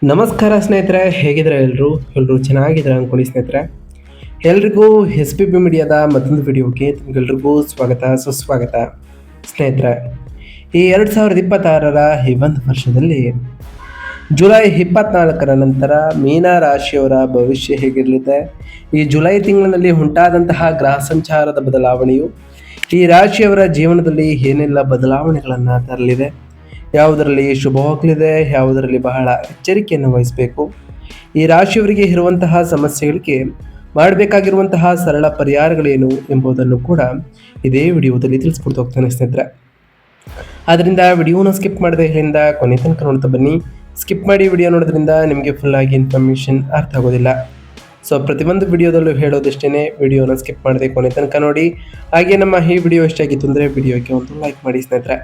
ನಮಸ್ಕಾರ ಸ್ನೇಹಿತರೆ, ಹೇಗಿದ್ರೆ ಎಲ್ಲರೂ ಚೆನ್ನಾಗಿದ್ದಾರೆ ಅನ್ಕೊಳ್ಳಿ ಸ್ನೇಹಿತರೆ. ಎಲ್ರಿಗೂ ಎಸ್ ಪಿ ಬಿ ಮೀಡಿಯಾದ ಮತ್ತೊಂದು ವಿಡಿಯೋಗೆ ತಮಗೆಲ್ರಿಗೂ ಸ್ವಾಗತ ಸುಸ್ವಾಗತ. ಸ್ನೇಹಿತರೆ, ಈ 2026ರ ಈ ಒಂದು ವರ್ಷದಲ್ಲಿ ಜುಲೈ 24ರ ನಂತರ ಮೀನ ರಾಶಿಯವರ ಭವಿಷ್ಯ ಹೇಗಿರಲಿದೆ, ಈ ಜುಲೈ ತಿಂಗಳಿನಲ್ಲಿ ಉಂಟಾದಂತಹ ಗ್ರಹ ಸಂಚಾರದ ಬದಲಾವಣೆಯು ಈ ರಾಶಿಯವರ ಜೀವನದಲ್ಲಿ ಏನೆಲ್ಲ ಬದಲಾವಣೆಗಳನ್ನು ತರಲಿದೆ, ಯಾವುದರಲ್ಲಿ ಶುಭವಾಗಲಿದೆ, ಯಾವುದರಲ್ಲಿ ಬಹಳ ಎಚ್ಚರಿಕೆಯನ್ನು ವಹಿಸಬೇಕು, ಈ ರಾಶಿಯವರಿಗೆ ಇರುವಂತಹ ಸಮಸ್ಯೆಗಳಿಗೆ ಮಾಡಬೇಕಾಗಿರುವಂತಹ ಸರಳ ಪರಿಹಾರಗಳೇನು ಎಂಬುದನ್ನು ಕೂಡ ಇದೇ ವಿಡಿಯೋದಲ್ಲಿ ತಿಳಿಸ್ಕೊಡ್ತಾ ಹೋಗ್ತಾನೆ ಸ್ನೇಹಿತರೆ. ಆದ್ದರಿಂದ ವಿಡಿಯೋನ ಸ್ಕಿಪ್ ಮಾಡದೆ ಇಲ್ಲಿಂದ ಕೊನೆ ತನಕ ನೋಡ್ತಾ ಬನ್ನಿ. ಸ್ಕಿಪ್ ಮಾಡಿ ವಿಡಿಯೋ ನೋಡೋದ್ರಿಂದ ನಿಮಗೆ ಫುಲ್ ಆಗಿ ಇನ್ಫಾರ್ಮೇಷನ್ ಅರ್ಥ ಆಗೋದಿಲ್ಲ. ಸೊ ಪ್ರತಿಯೊಂದು ವಿಡಿಯೋದಲ್ಲೂ ಹೇಳೋದಷ್ಟೇ, ವಿಡಿಯೋನ ಸ್ಕಿಪ್ ಮಾಡದೆ ಕೊನೆ ತನಕ ನೋಡಿ. ಹಾಗೆ ನಮ್ಮ ಈ ವಿಡಿಯೋ ಇಷ್ಟಾಗಿತ್ತು ಅಂದರೆ ವಿಡಿಯೋಕ್ಕೆ ಒಂದು ಲೈಕ್ ಮಾಡಿ ಸ್ನೇಹಿತರೆ.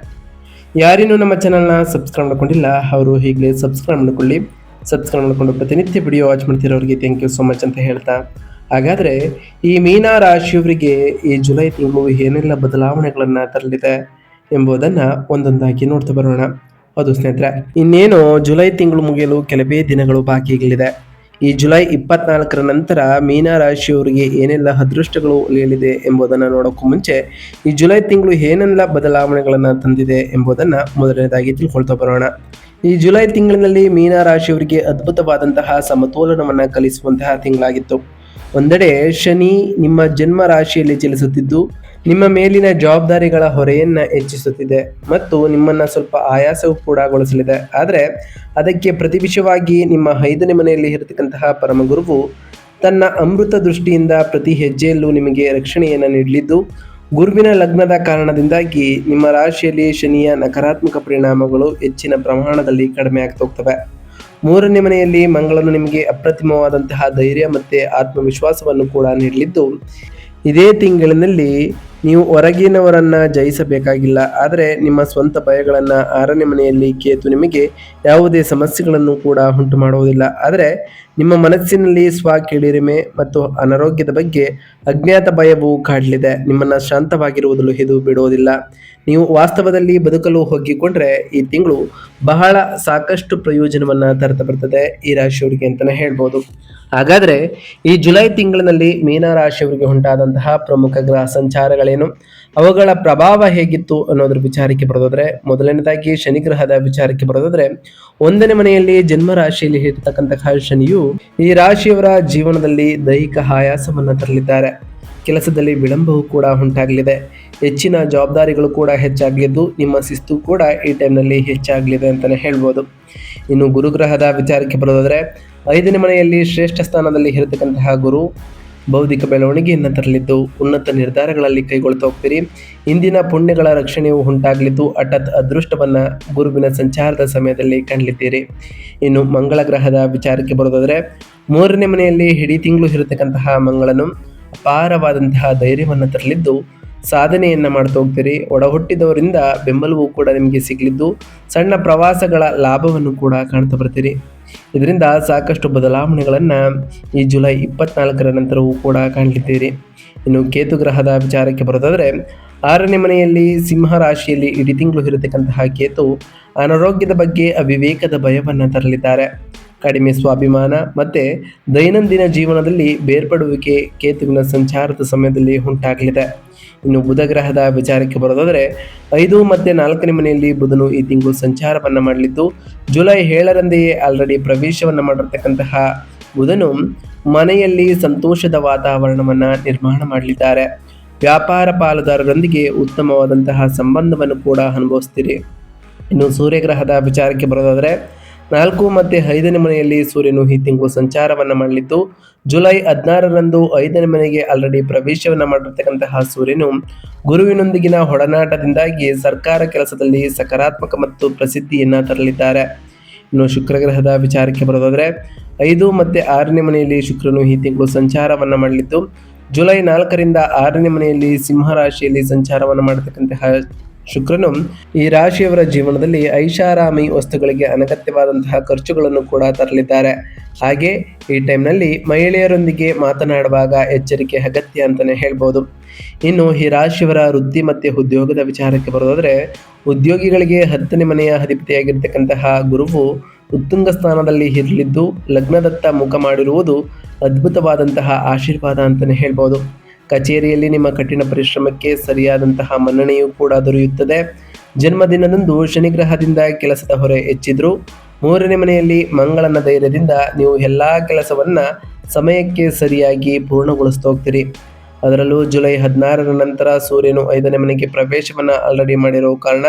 ಯಾರೇನೂ ನಮ್ಮ ಚಾನಲ್ನ ಸಬ್ಸ್ಕ್ರೈಬ್ ಮಾಡ್ಕೊಂಡಿಲ್ಲ ಅವರು ಈಗಲೇ ಸಬ್ಸ್ಕ್ರೈಬ್ ಮಾಡ್ಕೊಳ್ಳಿ. ಸಬ್ಸ್ಕ್ರೈಬ್ ಮಾಡಿಕೊಂಡು ಪ್ರತಿನಿತ್ಯ ವಿಡಿಯೋ ವಾಚ್ ಮಾಡ್ತಿರೋರಿಗೆ ಥ್ಯಾಂಕ್ ಯು ಸೋ ಮಚ್ ಅಂತ ಹೇಳ್ತಾ, ಹಾಗಾದರೆ ಈ ಮೀನ ರಾಶಿಯವರಿಗೆ ಈ ಜುಲೈ ತಿಂಗಳು ಏನೆಲ್ಲ ಬದಲಾವಣೆಗಳನ್ನು ತರಲಿದೆ ಎಂಬುದನ್ನು ಒಂದೊಂದಾಗಿ ನೋಡ್ತಾ ಬರೋಣ. ಹೌದು ಸ್ನೇಹಿತರೆ, ಇನ್ನೇನು ಜುಲೈ ತಿಂಗಳು ಮುಗಿಯಲು ಕೆಲವೇ ದಿನಗಳು ಬಾಕಿಗಳಿದೆ. ಈ ಜುಲೈ 24ರ ನಂತರ ಮೀನ ರಾಶಿಯವರಿಗೆ ಏನೆಲ್ಲ ಅದೃಷ್ಟಗಳು ಒಲಿಯಲಿದೆ ಎಂಬುದನ್ನು ನೋಡೋಕ್ಕೂ ಮುಂಚೆ ಈ ಜುಲೈ ತಿಂಗಳು ಏನೆಲ್ಲ ಬದಲಾವಣೆಗಳನ್ನು ತಂದಿದೆ ಎಂಬುದನ್ನು ಮೊದಲನೇದಾಗಿ ತಿಳ್ಕೊಳ್ತಾ ಬರೋಣ. ಈ ಜುಲೈ ತಿಂಗಳಿನಲ್ಲಿ ಮೀನ ರಾಶಿಯವರಿಗೆ ಅದ್ಭುತವಾದಂತಹ ಸಮತೋಲನವನ್ನು ಕಲಿಸುವಂತಹ ತಿಂಗಳಾಗಿತ್ತು. ಒಂದೆಡೆ ಶನಿ ನಿಮ್ಮ ಜನ್ಮ ರಾಶಿಯಲ್ಲಿ ಚಲಿಸುತ್ತಿದ್ದು ನಿಮ್ಮ ಮೇಲಿನ ಜವಾಬ್ದಾರಿಗಳ ಹೊರೆಯನ್ನು ಹೆಚ್ಚಿಸುತ್ತಿದೆ ಮತ್ತು ನಿಮ್ಮನ್ನು ಸ್ವಲ್ಪ ಆಯಾಸವೂ ಕೂಡ ಗೊಳಿಸಲಿದೆ. ಆದರೆ ಅದಕ್ಕೆ ಪ್ರತಿವಿಷವಾಗಿ ನಿಮ್ಮ 5ನೇ ಮನೆಯಲ್ಲಿ ಇರತಕ್ಕಂತಹ ಪರಮಗುರುವು ತನ್ನ ಅಮೃತ ದೃಷ್ಟಿಯಿಂದ ಪ್ರತಿ ಹೆಜ್ಜೆಯಲ್ಲೂ ನಿಮಗೆ ರಕ್ಷಣೆಯನ್ನು ನೀಡಲಿದ್ದು, ಗುರುವಿನ ಲಗ್ನದ ಕಾರಣದಿಂದಾಗಿ ನಿಮ್ಮ ರಾಶಿಯಲ್ಲಿ ಶನಿಯ ನಕಾರಾತ್ಮಕ ಪರಿಣಾಮಗಳು ಹೆಚ್ಚಿನ ಪ್ರಮಾಣದಲ್ಲಿ ಕಡಿಮೆ ಆಗ್ತಾ ಹೋಗ್ತವೆ. 3ನೇ ಮನೆಯಲ್ಲಿ ಮಂಗಳನು ನಿಮಗೆ ಅಪ್ರತಿಮವಾದಂತಹ ಧೈರ್ಯ ಮತ್ತು ಆತ್ಮವಿಶ್ವಾಸವನ್ನು ಕೂಡ ನೀಡಲಿದ್ದು, ಇದೇ ತಿಂಗಳಿನಲ್ಲಿ ನೀವು ಹೊರಗಿನವರನ್ನು ಜಯಿಸಬೇಕಾಗಿಲ್ಲ. ಆದರೆ ನಿಮ್ಮ ಸ್ವಂತ ಭಯಗಳನ್ನು 6ನೇ ಮನೆಯಲ್ಲಿ ಕೇತು ನಿಮಗೆ ಯಾವುದೇ ಸಮಸ್ಯೆಗಳನ್ನು ಕೂಡ ಉಂಟು ಮಾಡುವುದಿಲ್ಲ. ಆದರೆ ನಿಮ್ಮ ಮನಸ್ಸಿನಲ್ಲಿ ಕೀಳಿರಿಮೆ ಮತ್ತು ಅನಾರೋಗ್ಯದ ಬಗ್ಗೆ ಅಜ್ಞಾತ ಭಯವು ಕಾಡಲಿದೆ. ನಿಮ್ಮನ್ನು ಶಾಂತವಾಗಿರುವುದಲು ಇದು ಬಿಡುವುದಿಲ್ಲ. ನೀವು ವಾಸ್ತವದಲ್ಲಿ ಬದುಕಲು ಒಗ್ಗಿಕೊಂಡ್ರೆ ಈ ತಿಂಗಳು ಬಹಳ ಸಾಕಷ್ಟು ಪ್ರಯೋಜನವನ್ನು ತರ್ತಾ ಬರ್ತದೆ ಈ ರಾಶಿಯವರಿಗೆ ಅಂತಲೇ ಹೇಳ್ಬೋದು. ಹಾಗಾದರೆ ಈ ಜುಲೈ ತಿಂಗಳಿನಲ್ಲಿ ಮೀನ ರಾಶಿಯವರಿಗೆ ಉಂಟಾದಂತಹ ಪ್ರಮುಖ ಗ್ರಹ ಸಂಚಾರಗಳೇನು, ಅವುಗಳ ಪ್ರಭಾವ ಹೇಗಿತ್ತು ಅನ್ನೋದ್ರ ವಿಚಾರಕ್ಕೆ ಬರೋದಾದ್ರೆ, ಮೊದಲನೇದಾಗಿ ಶನಿ ಗ್ರಹದ ವಿಚಾರಕ್ಕೆ ಬರೋದಾದ್ರೆ, 1ನೇ ಮನೆಯಲ್ಲಿ ಜನ್ಮ ರಾಶಿಯಲ್ಲಿ ಇರತಕ್ಕಂತಹ ಶನಿಯು ಈ ರಾಶಿಯವರ ಜೀವನದಲ್ಲಿ ದೈಹಿಕ ಆಯಾಸವನ್ನು ತರಲಿದ್ದಾರೆ. ಕೆಲಸದಲ್ಲಿ ವಿಳಂಬವೂ ಕೂಡ ಉಂಟಾಗಲಿದೆ. ಹೆಚ್ಚಿನ ಜವಾಬ್ದಾರಿಗಳು ಕೂಡ ಹೆಚ್ಚಾಗಲಿದ್ದು ನಿಮ್ಮ ಶಿಸ್ತು ಕೂಡ ಈ ಟೈಮ್ನಲ್ಲಿ ಹೆಚ್ಚಾಗಲಿದೆ ಅಂತಲೇ ಹೇಳ್ಬೋದು. ಇನ್ನು ಗುರುಗ್ರಹದ ವಿಚಾರಕ್ಕೆ ಬರೋದಾದರೆ, 5ನೇ ಮನೆಯಲ್ಲಿ ಶ್ರೇಷ್ಠ ಸ್ಥಾನದಲ್ಲಿ ಇರತಕ್ಕಂತಹ ಗುರು ಬೌದ್ಧಿಕ ಬೆಳವಣಿಗೆಯನ್ನು ತರಲಿದ್ದು ಉನ್ನತ ನಿರ್ಧಾರಗಳಲ್ಲಿ ಕೈಗೊಳ್ತಾ ಹೋಗ್ತೀರಿ. ಇಂದಿನ ಪುಣ್ಯಗಳ ರಕ್ಷಣೆಯು ಉಂಟಾಗಲಿದ್ದು ಹಠಾತ್ ಅದೃಷ್ಟವನ್ನು ಗುರುವಿನ ಸಂಚಾರದ ಸಮಯದಲ್ಲಿ ಕಾಣಲಿದ್ದೀರಿ. ಇನ್ನು ಮಂಗಳ ಗ್ರಹದ ವಿಚಾರಕ್ಕೆ ಬರೋದಾದರೆ, 3ನೇ ಮನೆಯಲ್ಲಿ ಇಡೀ ತಿಂಗಳು ಇರತಕ್ಕಂತಹ ಮಂಗಳನು ಅಪಾರವಾದಂತಹ ಧೈರ್ಯವನ್ನು ತರಲಿದ್ದು ಸಾಧನೆಯನ್ನು ಮಾಡ್ತಾ ಹೋಗ್ತೀರಿ. ಒಡ ಹುಟ್ಟಿದವರಿಂದ ಬೆಂಬಲವೂ ಕೂಡ ನಿಮಗೆ ಸಿಗಲಿದ್ದು ಸಣ್ಣ ಪ್ರವಾಸಗಳ ಲಾಭವನ್ನು ಕೂಡ ಕಾಣ್ತಾ ಬರ್ತೀರಿ. ಇದರಿಂದ ಸಾಕಷ್ಟು ಬದಲಾವಣೆಗಳನ್ನು ಈ ಜುಲೈ 24ರ ನಂತರವೂ ಕೂಡ ಕಾಣಲಿದ್ದೀರಿ. ಇನ್ನು ಕೇತು ಗ್ರಹದ ವಿಚಾರಕ್ಕೆ ಬರೋದಾದರೆ, 6ನೇ ಮನೆಯಲ್ಲಿ ಸಿಂಹ ರಾಶಿಯಲ್ಲಿ ಇಡೀ ತಿಂಗಳು ಇರತಕ್ಕಂತಹ ಕೇತು ಅನಾರೋಗ್ಯದ ಬಗ್ಗೆ ಅವಿವೇಕದ ಭಯವನ್ನು ತರಲಿದ್ದಾರೆ. ಕಡಿಮೆ ಸ್ವಾಭಿಮಾನ ಮತ್ತು ದೈನಂದಿನ ಜೀವನದಲ್ಲಿ ಬೇರ್ಪಡುವಿಕೆ ಕೇತುವಿನ ಸಂಚಾರದ ಸಮಯದಲ್ಲಿ ಉಂಟಾಗಲಿದೆ. ಇನ್ನು ಬುಧ ಗ್ರಹದ ವಿಚಾರಕ್ಕೆ ಬರೋದಾದರೆ, 5 ಮತ್ತು 4ನೇ ಮನೆಯಲ್ಲಿ ಬುಧನು ಈ ತಿಂಗಳು ಸಂಚಾರವನ್ನು ಮಾಡಲಿದ್ದು ಜುಲೈ 7ರಂದೆಯೇ ಆಲ್ರೆಡಿ ಪ್ರವೇಶವನ್ನು ಮಾಡಿರ್ತಕ್ಕಂತಹ ಬುಧನು ಮನೆಯಲ್ಲಿ ಸಂತೋಷದ ವಾತಾವರಣವನ್ನು ನಿರ್ಮಾಣ ಮಾಡಲಿದ್ದಾರೆ. ವ್ಯಾಪಾರ ಪಾಲುದಾರರೊಂದಿಗೆ ಉತ್ತಮವಾದಂತಹ ಸಂಬಂಧವನ್ನು ಕೂಡ ಅನುಭವಿಸ್ತೀರಿ. ಇನ್ನು ಸೂರ್ಯಗ್ರಹದ ವಿಚಾರಕ್ಕೆ ಬರೋದಾದರೆ, 4 ಮತ್ತು 5ನೇ ಮನೆಯಲ್ಲಿ ಸೂರ್ಯನು ಈ ತಿಂಗಳು ಸಂಚಾರವನ್ನು ಮಾಡಲಿದ್ದು ಜುಲೈ 16ರಂದು 5ನೇ ಮನೆಗೆ ಆಲ್ರೆಡಿ ಪ್ರವೇಶವನ್ನು ಮಾಡಿರ್ತಕ್ಕಂತಹ ಸೂರ್ಯನು ಗುರುವಿನೊಂದಿಗಿನ ಒಡನಾಟದಿಂದಾಗಿ ಸರ್ಕಾರ ಕೆಲಸದಲ್ಲಿ ಸಕಾರಾತ್ಮಕ ಮತ್ತು ಪ್ರಸಿದ್ಧಿಯನ್ನು ತರಲಿದ್ದಾರೆ. ಇನ್ನು ಶುಕ್ರಗ್ರಹದ ವಿಚಾರಕ್ಕೆ ಬರೋದಾದರೆ, 5 ಮತ್ತು 6ನೇ ಮನೆಯಲ್ಲಿ ಶುಕ್ರನು ಈ ತಿಂಗಳು ಸಂಚಾರವನ್ನು ಮಾಡಲಿದ್ದು ಜುಲೈ 4ರಿಂದ 6ನೇ ಮನೆಯಲ್ಲಿ ಸಿಂಹ ರಾಶಿಯಲ್ಲಿ ಸಂಚಾರವನ್ನು ಮಾಡತಕ್ಕಂತಹ ಶುಕ್ರನು ಈ ರಾಶಿಯವರ ಜೀವನದಲ್ಲಿ ಐಷಾರಾಮಿ ವಸ್ತುಗಳಿಗೆ ಅನಗತ್ಯವಾದಂತಹ ಖರ್ಚುಗಳನ್ನು ಕೂಡ ತರಲಿದ್ದಾರೆ. ಹಾಗೆ ಈ ಟೈಮ್ನಲ್ಲಿ ಮಹಿಳೆಯರೊಂದಿಗೆ ಮಾತನಾಡುವಾಗ ಎಚ್ಚರಿಕೆ ಅಗತ್ಯ ಅಂತಲೇ ಹೇಳ್ಬೋದು. ಇನ್ನು ಈ ರಾಶಿಯವರ ವೃತ್ತಿ ಮತ್ತು ಉದ್ಯೋಗದ ವಿಚಾರಕ್ಕೆ ಬರೋದಾದರೆ, ಉದ್ಯೋಗಿಗಳಿಗೆ 10ನೇ ಮನೆಯ ಅಧಿಪತಿಯಾಗಿರ್ತಕ್ಕಂತಹ ಗುರುವು ಉತ್ತುಂಗ ಸ್ಥಾನದಲ್ಲಿ ಇರಲಿದ್ದು ಲಗ್ನದತ್ತ ಮುಖ ಮಾಡಿರುವುದು ಅದ್ಭುತವಾದಂತಹ ಆಶೀರ್ವಾದ ಅಂತಲೇ ಹೇಳ್ಬೋದು. ಕಚೇರಿಯಲ್ಲಿ ನಿಮ್ಮ ಕಠಿಣ ಪರಿಶ್ರಮಕ್ಕೆ ಸರಿಯಾದಂತಹ ಮನ್ನಣೆಯೂ ಕೂಡ ದೊರೆಯುತ್ತದೆ. ಜನ್ಮದಿನದಂದು ಶನಿಗ್ರಹದಿಂದ ಕೆಲಸದ ಹೊರೆ ಹೆಚ್ಚಿದ್ರು 3ನೇ ಮನೆಯಲ್ಲಿ ಮಂಗಳನ ಧೈರ್ಯದಿಂದ ನೀವು ಎಲ್ಲ ಕೆಲಸವನ್ನ ಸಮಯಕ್ಕೆ ಸರಿಯಾಗಿ ಪೂರ್ಣಗೊಳಿಸ್ತಾ ಹೋಗ್ತೀರಿ. ಅದರಲ್ಲೂ ಜುಲೈ 16ರ ನಂತರ ಸೂರ್ಯನು 5ನೇ ಮನೆಗೆ ಪ್ರವೇಶವನ್ನು ಆಲ್ರೆಡಿ ಮಾಡಿರೋ ಕಾರಣ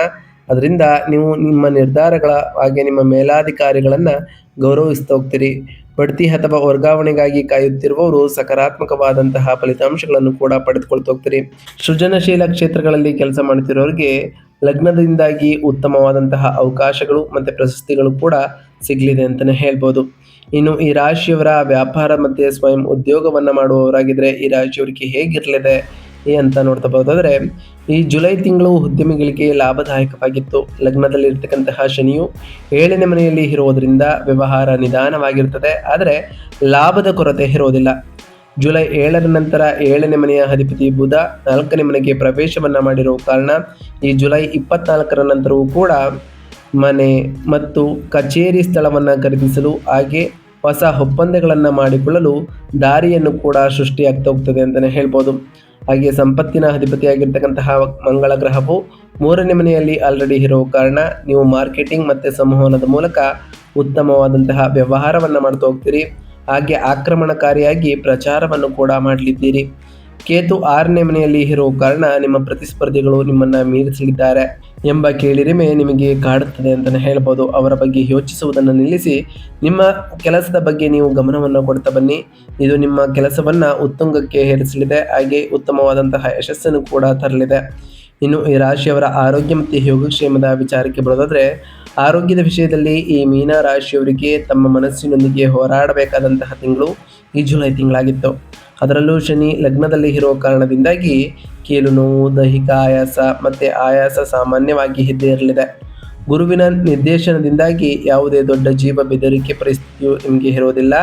ಅದರಿಂದ ನೀವು ನಿಮ್ಮ ನಿರ್ಧಾರಗಳ ಹಾಗೆ ನಿಮ್ಮ ಮೇಲಾಧಿಕಾರಿಗಳನ್ನು ಗೌರವಿಸ್ತಾ ಹೋಗ್ತೀರಿ. ಬಡ್ತಿ ಅಥವಾ ವರ್ಗಾವಣೆಗಾಗಿ ಕಾಯುತ್ತಿರುವವರು ಸಕಾರಾತ್ಮಕವಾದಂತಹ ಫಲಿತಾಂಶಗಳನ್ನು ಕೂಡ ಪಡೆದುಕೊಳ್ತಾ ಹೋಗ್ತೀರಿ. ಸೃಜನಶೀಲ ಕ್ಷೇತ್ರಗಳಲ್ಲಿ ಕೆಲಸ ಮಾಡುತ್ತಿರೋರಿಗೆ ಲಗ್ನದಿಂದಾಗಿ ಉತ್ತಮವಾದಂತಹ ಅವಕಾಶಗಳು ಮತ್ತು ಪ್ರಶಸ್ತಿಗಳು ಕೂಡ ಸಿಗಲಿದೆ ಅಂತಲೇ ಹೇಳ್ಬೋದು. ಇನ್ನು ಈ ರಾಶಿಯವರ ವ್ಯಾಪಾರ ಮತ್ತು ಸ್ವಯಂ ಉದ್ಯೋಗವನ್ನು ಮಾಡುವವರಾಗಿದ್ದರೆ ಈ ರಾಶಿಯವರಿಗೆ ಹೇಗಿರಲಿದೆ ಅಂತ ನೋಡ್ತಾ ಬರೋದಾದರೆ, ಈ ಜುಲೈ ತಿಂಗಳು ಉದ್ಯಮಿಗಳಿಗೆ ಲಾಭದಾಯಕವಾಗಿತ್ತು. ಲಗ್ನದಲ್ಲಿರ್ತಕ್ಕಂತಹ ಶನಿಯು 7ನೇ ಮನೆಯಲ್ಲಿ ಇರುವುದರಿಂದ ವ್ಯವಹಾರ ನಿಧಾನವಾಗಿರ್ತದೆ, ಆದರೆ ಲಾಭದ ಕೊರತೆ ಇರೋದಿಲ್ಲ. ಜುಲೈ 7ರ ನಂತರ 7ನೇ ಮನೆಯ ಅಧಿಪತಿ ಬುಧ 4ನೇ ಮನೆಗೆ ಪ್ರವೇಶವನ್ನು ಮಾಡಿರೋ ಕಾರಣ ಈ ಜುಲೈ 24ರ ನಂತರವೂ ಕೂಡ ಮನೆ ಮತ್ತು ಕಚೇರಿ ಸ್ಥಳವನ್ನು ಖರೀದಿಸಲು ಹಾಗೆ ಹೊಸ ಒಪ್ಪಂದಗಳನ್ನು ಮಾಡಿಕೊಳ್ಳಲು ದಾರಿಯನ್ನು ಕೂಡ ಸೃಷ್ಟಿಯಾಗ್ತಾ ಹೋಗ್ತದೆ ಅಂತಲೇ ಹೇಳ್ಬೋದು. ಹಾಗೆ ಸಂಪತ್ತಿನ ಅಧಿಪತಿಯಾಗಿರ್ತಕ್ಕಂತಹ ಮಂಗಳ ಗ್ರಹವು 3ನೇ ಮನೆಯಲ್ಲಿ ಆಲ್ರೆಡಿ ಇರೋ ಕಾರಣ ನೀವು ಮಾರ್ಕೆಟಿಂಗ್ ಮತ್ತು ಸಂವಹನದ ಮೂಲಕ ಉತ್ತಮವಾದಂತಹ ವ್ಯವಹಾರವನ್ನು ಮಾಡ್ತಾ ಹೋಗ್ತೀರಿ. ಹಾಗೆ ಆಕ್ರಮಣಕಾರಿಯಾಗಿ ಪ್ರಚಾರವನ್ನು ಕೂಡ ಮಾಡಲಿದ್ದೀರಿ. ಕೇತು 6ನೇ ಮನೆಯಲ್ಲಿ ಇರೋ ಕಾರಣ ನಿಮ್ಮ ಪ್ರತಿಸ್ಪರ್ಧಿಗಳು ನಿಮ್ಮನ್ನು ಮೀರಿಸಲಿದ್ದಾರೆ ಎಂಬ ಕೇಳಿರಿಮೆ ನಿಮಗೆ ಕಾಡುತ್ತದೆ ಅಂತಲೇ ಹೇಳ್ಬೋದು. ಅವರ ಬಗ್ಗೆ ಯೋಚಿಸುವುದನ್ನು ನಿಲ್ಲಿಸಿ ನಿಮ್ಮ ಕೆಲಸದ ಬಗ್ಗೆ ನೀವು ಗಮನವನ್ನು ಕೊಡ್ತಾ ಬನ್ನಿ. ಇದು ನಿಮ್ಮ ಕೆಲಸವನ್ನು ಉತ್ತುಂಗಕ್ಕೆ ಏರಿಸಲಿದೆ, ಹಾಗೆ ಉತ್ತಮವಾದಂತಹ ಯಶಸ್ಸನ್ನು ಕೂಡ ತರಲಿದೆ. ಇನ್ನು ಈ ರಾಶಿಯವರ ಆರೋಗ್ಯ ಮತ್ತು ಯೋಗಕ್ಷೇಮದ ವಿಚಾರಕ್ಕೆ ಬರೋದಾದರೆ, ಆರೋಗ್ಯದ ವಿಷಯದಲ್ಲಿ ಈ ಮೀನ ರಾಶಿಯವರಿಗೆ ತಮ್ಮ ಮನಸ್ಸಿನೊಂದಿಗೆ ಹೋರಾಡಬೇಕಾದಂತಹ ತಿಂಗಳು ಈ ಜುಲೈ ತಿಂಗಳಾಗಿತ್ತು. ಅದರಲ್ಲೂ ಶನಿ ಲಗ್ನದಲ್ಲಿ ಇರೋ ಕಾರಣದಿಂದಾಗಿ ಕೀಲು ನೋವು, ದೈಹಿಕ ಆಯಾಸ ಮತ್ತು ಆಯಾಸ ಸಾಮಾನ್ಯವಾಗಿ ಇದ್ದೇ ಇರಲಿದೆ. ಗುರುವಿನ ನಿರ್ದೇಶನದಿಂದಾಗಿ ಯಾವುದೇ ದೊಡ್ಡ ಜೀವ ಬೆದರಿಕೆ ಪರಿಸ್ಥಿತಿಯು ನಿಮಗೆ ಇರೋದಿಲ್ಲ.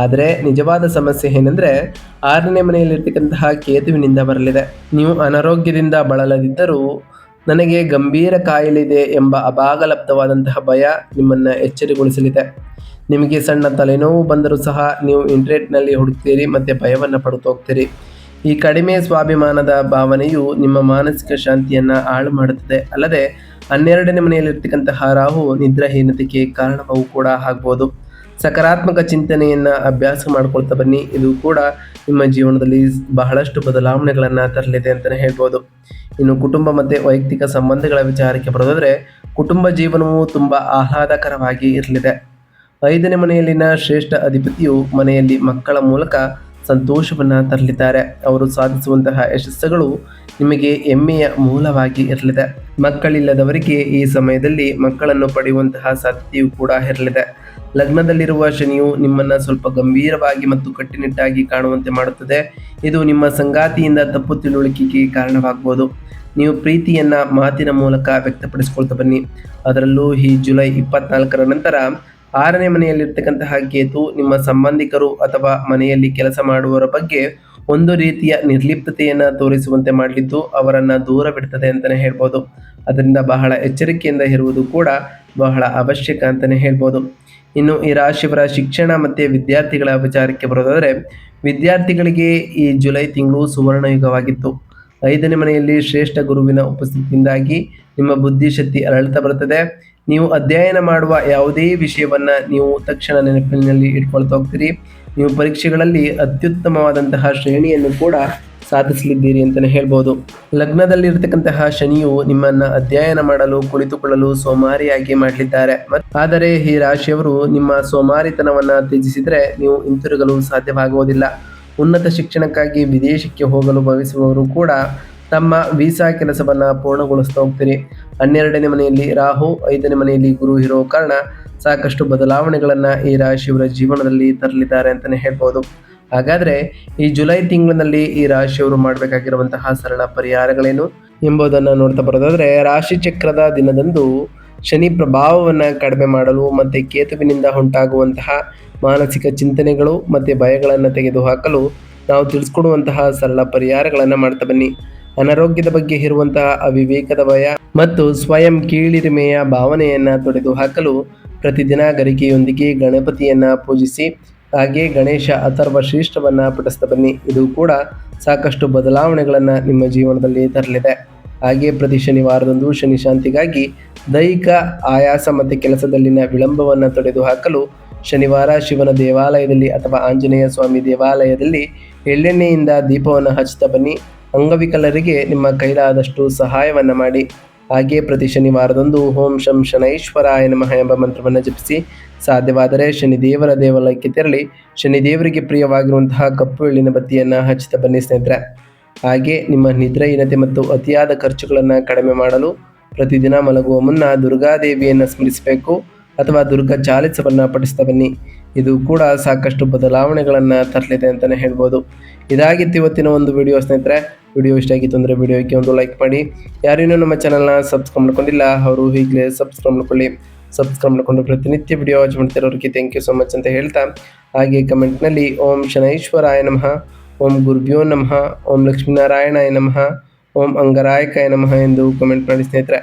ಆದರೆ ನಿಜವಾದ ಸಮಸ್ಯೆ ಏನೆಂದರೆ 6ನೇ ಮನೆಯಲ್ಲಿರ್ತಕ್ಕಂತಹ ಕೇತುವಿನಿಂದ ಬರಲಿದೆ. ನೀವು ಅನಾರೋಗ್ಯದಿಂದ ಬಳಲದಿದ್ದರೂ ನನಗೆ ಗಂಭೀರ ಕಾಯಿಲೆ ಇದೆ ಎಂಬ ಅಭಾಗಲಬ್ಧವಾದಂತಹ ಭಯ ನಿಮ್ಮನ್ನು ಎಚ್ಚರಿಗೊಳಿಸಲಿದೆ. ನಿಮಗೆ ಸಣ್ಣ ತಲೆನೋವು ಬಂದರೂ ಸಹ ನೀವು ಇಂಟರ್ನೆಟ್ನಲ್ಲಿ ಹುಡುಕ್ತೀರಿ ಮತ್ತು ಭಯವನ್ನು ಪಡುತ್ತಾ ಹೋಗ್ತೀರಿ. ಈ ಕಡಿಮೆ ಸ್ವಾಭಿಮಾನದ ಭಾವನೆಯು ನಿಮ್ಮ ಮಾನಸಿಕ ಶಾಂತಿಯನ್ನು ಹಾಳು ಮಾಡುತ್ತದೆ. ಅಲ್ಲದೆ 12ನೇ ಮನೆಯಲ್ಲಿರ್ತಕ್ಕಂತಹ ರಾಹು ನಿದ್ರಾಹೀನತೆಗೆ ಕಾರಣವೂ ಕೂಡ ಆಗ್ಬೋದು. ಸಕಾರಾತ್ಮಕ ಚಿಂತನೆಯನ್ನು ಅಭ್ಯಾಸ ಮಾಡ್ಕೊಳ್ತಾ ಬನ್ನಿ. ಇದು ಕೂಡ ನಿಮ್ಮ ಜೀವನದಲ್ಲಿ ಬಹಳಷ್ಟು ಬದಲಾವಣೆಗಳನ್ನು ತರಲಿದೆ ಅಂತಲೇ ಹೇಳ್ಬೋದು. ಇನ್ನು ಕುಟುಂಬ ಮತ್ತು ವೈಯಕ್ತಿಕ ಸಂಬಂಧಗಳ ವಿಚಾರಕ್ಕೆ ಬರೋದಾದರೆ, ಕುಟುಂಬ ಜೀವನವು ತುಂಬ ಆಹ್ಲಾದಕರವಾಗಿ ಇರಲಿದೆ. 5ನೇ ಮನೆಯಲ್ಲಿನ ಶ್ರೇಷ್ಠ ಅಧಿಪತಿಯು ಮನೆಯಲ್ಲಿ ಮಕ್ಕಳ ಮೂಲಕ ಸಂತೋಷವನ್ನು ತರಲಿದ್ದಾರೆ. ಅವರು ಸಾಧಿಸುವಂತಹ ಯಶಸ್ಸುಗಳು ನಿಮಗೆ ಹೆಮ್ಮೆಯ ಮೂಲವಾಗಿ ಇರಲಿದೆ. ಮಕ್ಕಳಿಲ್ಲದವರಿಗೆ ಈ ಸಮಯದಲ್ಲಿ ಮಕ್ಕಳನ್ನು ಪಡೆಯುವಂತಹ ಸಾಧ್ಯತೆಯೂ ಕೂಡ ಇರಲಿದೆ. ಲಗ್ನದಲ್ಲಿರುವ ಶನಿಯು ನಿಮ್ಮನ್ನು ಸ್ವಲ್ಪ ಗಂಭೀರವಾಗಿ ಮತ್ತು ಕಟ್ಟುನಿಟ್ಟಾಗಿ ಕಾಣುವಂತೆ ಮಾಡುತ್ತದೆ. ಇದು ನಿಮ್ಮ ಸಂಗಾತಿಯಿಂದ ತಪ್ಪು ತಿಳುವಳಿಕೆಗೆ ಕಾರಣವಾಗಬಹುದು. ನೀವು ಪ್ರೀತಿಯನ್ನು ಮಾತಿನ ಮೂಲಕ ವ್ಯಕ್ತಪಡಿಸಿಕೊಳ್ತಾ ಬನ್ನಿ. ಅದರಲ್ಲೂ ಈ ಜುಲೈ 24ರ ನಂತರ 6ನೇ ಮನೆಯಲ್ಲಿರ್ತಕ್ಕಂತಹ ಕೇತು ನಿಮ್ಮ ಸಂಬಂಧಿಕರು ಅಥವಾ ಮನೆಯಲ್ಲಿ ಕೆಲಸ ಮಾಡುವವರ ಬಗ್ಗೆ ಒಂದು ರೀತಿಯ ನಿರ್ಲಿಪ್ತತೆಯನ್ನು ತೋರಿಸುವಂತೆ ಮಾಡಲಿದ್ದು ಅವರನ್ನು ದೂರ ಬಿಡ್ತದೆ ಅಂತಲೇ ಹೇಳ್ಬೋದು. ಅದರಿಂದ ಬಹಳ ಎಚ್ಚರಿಕೆಯಿಂದ ಇರುವುದು ಕೂಡ ಬಹಳ ಅವಶ್ಯಕ ಅಂತಲೇ ಹೇಳ್ಬೋದು. ಇನ್ನು ಈ ರಾಶಿಯವರ ಶಿಕ್ಷಣ ಮತ್ತು ವಿದ್ಯಾರ್ಥಿಗಳ ವಿಚಾರಕ್ಕೆ ಬರೋದಾದರೆ, ವಿದ್ಯಾರ್ಥಿಗಳಿಗೆ ಈ ಜುಲೈ ತಿಂಗಳು ಸುವರ್ಣಯುಗವಾಗಿತ್ತು. 5ನೇ ಮನೆಯಲ್ಲಿ ಶ್ರೇಷ್ಠ ಗುರುವಿನ ಉಪಸ್ಥಿತಿಯಿಂದಾಗಿ ನಿಮ್ಮ ಬುದ್ಧಿಶಕ್ತಿ ಅರಳುತ್ತಾ ಬರುತ್ತದೆ. ನೀವು ಅಧ್ಯಯನ ಮಾಡುವ ಯಾವುದೇ ವಿಷಯವನ್ನು ನೀವು ತಕ್ಷಣ ನೆನಪಿನಲ್ಲಿ ಇಟ್ಕೊಳ್ತಾ ಹೋಗ್ತೀರಿ. ನೀವು ಪರೀಕ್ಷೆಗಳಲ್ಲಿ ಅತ್ಯುತ್ತಮವಾದಂತಹ ಶ್ರೇಣಿಯನ್ನು ಕೂಡ ಸಾಧಿಸಲಿದ್ದೀರಿ ಅಂತಲೇ ಹೇಳ್ಬೋದು. ಲಗ್ನದಲ್ಲಿರ್ತಕ್ಕಂತಹ ಶನಿಯು ನಿಮ್ಮನ್ನು ಅಧ್ಯಯನ ಮಾಡಲು ಕುಳಿತುಕೊಳ್ಳಲು ಸೋಮಾರಿಯಾಗಿ ಮಾಡಲಿದ್ದಾರೆ. ಆದರೆ ಈ ರಾಶಿಯವರು ನಿಮ್ಮ ಸೋಮಾರಿತನವನ್ನು ತ್ಯಜಿಸಿದರೆ ನೀವು ಹಿಂತಿರುಗಲು ಸಾಧ್ಯವಾಗುವುದಿಲ್ಲ. ಉನ್ನತ ಶಿಕ್ಷಣಕ್ಕಾಗಿ ವಿದೇಶಕ್ಕೆ ಹೋಗಲು ಬಯಸುವವರು ಕೂಡ ತಮ್ಮ ವೀಸಾ ಕೆಲಸವನ್ನು ಪೂರ್ಣಗೊಳಿಸ್ತಾ ಹೋಗ್ತೀರಿ. 12ನೇ ಮನೆಯಲ್ಲಿ ರಾಹು, 5ನೇ ಮನೆಯಲ್ಲಿ ಗುರು ಇರೋ ಕಾರಣ ಸಾಕಷ್ಟು ಬದಲಾವಣೆಗಳನ್ನು ಈ ರಾಶಿಯವರ ಜೀವನದಲ್ಲಿ ತರಲಿದ್ದಾರೆ ಅಂತಲೇ ಹೇಳ್ಬೋದು. ಹಾಗಾದರೆ ಈ ಜುಲೈ ತಿಂಗಳಿನಲ್ಲಿ ಈ ರಾಶಿಯವರು ಮಾಡಬೇಕಾಗಿರುವಂತಹ ಸರಳ ಪರಿಹಾರಗಳೇನು ಎಂಬುದನ್ನು ನೋಡ್ತಾ ಬರೋದಾದರೆ, ರಾಶಿ ಚಕ್ರದ ದಿನದಂದು ಶನಿ ಪ್ರಭಾವವನ್ನು ಕಡಿಮೆ ಮಾಡಲು ಮತ್ತು ಕೇತುವಿನಿಂದ ಉಂಟಾಗುವಂತಹ ಮಾನಸಿಕ ಚಿಂತನೆಗಳು ಮತ್ತು ಭಯಗಳನ್ನು ತೆಗೆದುಹಾಕಲು ನಾವು ತಿಳಿಸ್ಕೊಡುವಂತಹ ಸರಳ ಪರಿಹಾರಗಳನ್ನು ಮಾಡ್ತಾ ಬನ್ನಿ. ಅನಾರೋಗ್ಯದ ಬಗ್ಗೆ ಇರುವಂತಹ ಅವಿವೇಕದ ಭಯ ಮತ್ತು ಸ್ವಯಂ ಕೀಳಿರಿಮೆಯ ಭಾವನೆಯನ್ನು ತೊಡೆದು ಹಾಕಲು ಪ್ರತಿದಿನ ಗರಿಕೆಯೊಂದಿಗೆ ಗಣಪತಿಯನ್ನು ಪೂಜಿಸಿ. ಹಾಗೆ ಗಣೇಶ ಅಥರ್ವ ಶ್ರೇಷ್ಠವನ್ನು ಪಠಿಸ್ತಾ ಬನ್ನಿ. ಇದು ಕೂಡ ಸಾಕಷ್ಟು ಬದಲಾವಣೆಗಳನ್ನು ನಿಮ್ಮ ಜೀವನದಲ್ಲಿ ತರಲಿದೆ. ಹಾಗೆ ಪ್ರತಿ ಶನಿವಾರದಂದು ಶನಿ ಶಾಂತಿಗಾಗಿ ದೈಹಿಕ ಆಯಾಸ ಮತ್ತು ಕೆಲಸದಲ್ಲಿನ ವಿಳಂಬವನ್ನು ತೊಡೆದುಹಾಕಲು ಶನಿವಾರ ಶಿವನ ದೇವಾಲಯದಲ್ಲಿ ಅಥವಾ ಆಂಜನೇಯ ಸ್ವಾಮಿ ದೇವಾಲಯದಲ್ಲಿ ಎಳ್ಳೆಣ್ಣೆಯಿಂದ ದೀಪವನ್ನು ಹಚ್ಚುತ್ತಾ ಬನ್ನಿ. ಅಂಗವಿಕಲರಿಗೆ ನಿಮ್ಮ ಕೈಲಾದಷ್ಟು ಸಹಾಯವನ್ನು ಮಾಡಿ. ಹಾಗೆ ಪ್ರತಿ ಶನಿವಾರದಂದು ಓಂ ಶಂ ಶನೈಶ್ವರಾಯ ನಮಃ ಎಂಬ ಮಂತ್ರವನ್ನು ಜಪಿಸಿ. ಸಾಧ್ಯವಾದರೆ ಶನಿದೇವರ ದೇವಾಲಯಕ್ಕೆ ತೆರಳಿ ಶನಿದೇವರಿಗೆ ಪ್ರಿಯವಾಗಿರುವಂತಹ ಕಪ್ಪು ಎಳ್ಳಿನ ಬತ್ತಿಯನ್ನು ಹಚ್ಚುತ್ತಾ ಬನ್ನಿ ಸ್ನೇಹಿತರೆ. ಹಾಗೆ ನಿಮ್ಮ ನಿದ್ರೆಹೀನತೆ ಮತ್ತು ಅತಿಯಾದ ಖರ್ಚುಗಳನ್ನು ಕಡಿಮೆ ಮಾಡಲು ಪ್ರತಿದಿನ ಮಲಗುವ ಮುನ್ನ ದುರ್ಗಾದೇವಿಯನ್ನು ಸ್ಮರಿಸಬೇಕು ಅಥವಾ ದುರ್ಗಾ ಚಾಲಿಸವನ್ನು ಪಠಿಸ್ತಾ ಬನ್ನಿ. ಇದು ಕೂಡ ಸಾಕಷ್ಟು ಬದಲಾವಣೆಗಳನ್ನು ತರಲಿದೆ ಅಂತಲೇ ಹೇಳ್ಬೋದು. ಇದಾಗಿತ್ತು ಇವತ್ತಿನ ಒಂದು ವಿಡಿಯೋ ಸ್ನೇಹಿತರೆ. ವಿಡಿಯೋ ಇಷ್ಟ ಆಗಿತ್ತು ಅಂದರೆ ವಿಡಿಯೋಕ್ಕೆ ಒಂದು ಲೈಕ್ ಮಾಡಿ. ಯಾರೇನೂ ನಮ್ಮ ಚಾನಲ್ನ ಸಬ್ಸ್ಕ್ರೈಬ್ ಮಾಡ್ಕೊಂಡಿಲ್ಲ ಅವರು ಈಗಲೇ ಸಬ್ಸ್ಕ್ರೈಬ್ ಮಾಡ್ಕೊಳ್ಳಿ. ಸಬ್ಸ್ಕ್ರೈಬ್ ಮಾಡಿಕೊಂಡು ಪ್ರತಿನಿತ್ಯ ವಿಡಿಯೋ ವಾಚ್ ಮಾಡ್ತಿರೋರಿಗೆ ಥ್ಯಾಂಕ್ ಯು ಸೊ ಮಚ್ ಅಂತ ಹೇಳ್ತಾ, ಹಾಗೆ ಕಮೆಂಟ್ನಲ್ಲಿ ಓಂ ಶನೈಶ್ವರಾಯ ನಮಃ, ಓಂ ಗುರುಭ್ಯೋ ನಮಃ, ಓಂ ಲಕ್ಷ್ಮೀನಾರಾಯಣಾಯ ನಮಃ, ಓಂ ಅಂಗರಾಯಕಾಯ ನಮಃ ಎಂದು ಕಮೆಂಟ್ ಮಾಡಿ ಸ್ನೇಹಿತರೆ.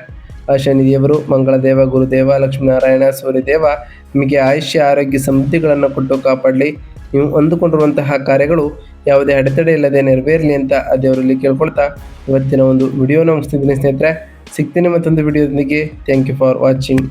ಆ ಶನಿದೇವರು, ಮಂಗಳದೇವ, ಗುರುದೇವ, ಲಕ್ಷ್ಮೀನಾರಾಯಣ, ಸೂರ್ಯದೇವ ನಿಮಗೆ ಆಯುಷ್ಯ ಆರೋಗ್ಯ ಸಮೃದ್ಧಿಗಳನ್ನು ಕೊಟ್ಟು ಕಾಪಾಡಲಿ. ನೀವು ಅಂದುಕೊಂಡಿರುವಂತಹ ಕಾರ್ಯಗಳು ಯಾವುದೇ ಅಡೆತಡೆ ಇಲ್ಲದೆ ನೆರವೇರಲಿ ಅಂತ ಆ ದೇವರಲ್ಲಿ ಕೇಳ್ಕೊಳ್ತಾ ಇವತ್ತಿನ ಒಂದು ವಿಡಿಯೋನ ಮುಗಿಸ್ತಿದ್ದೀನಿ ಸ್ನೇಹಿತರೆ. ಸಿಗ್ತೀನಿ ಮತ್ತೊಂದು ವಿಡಿಯೋದೊಂದಿಗೆ. Thank you for watching.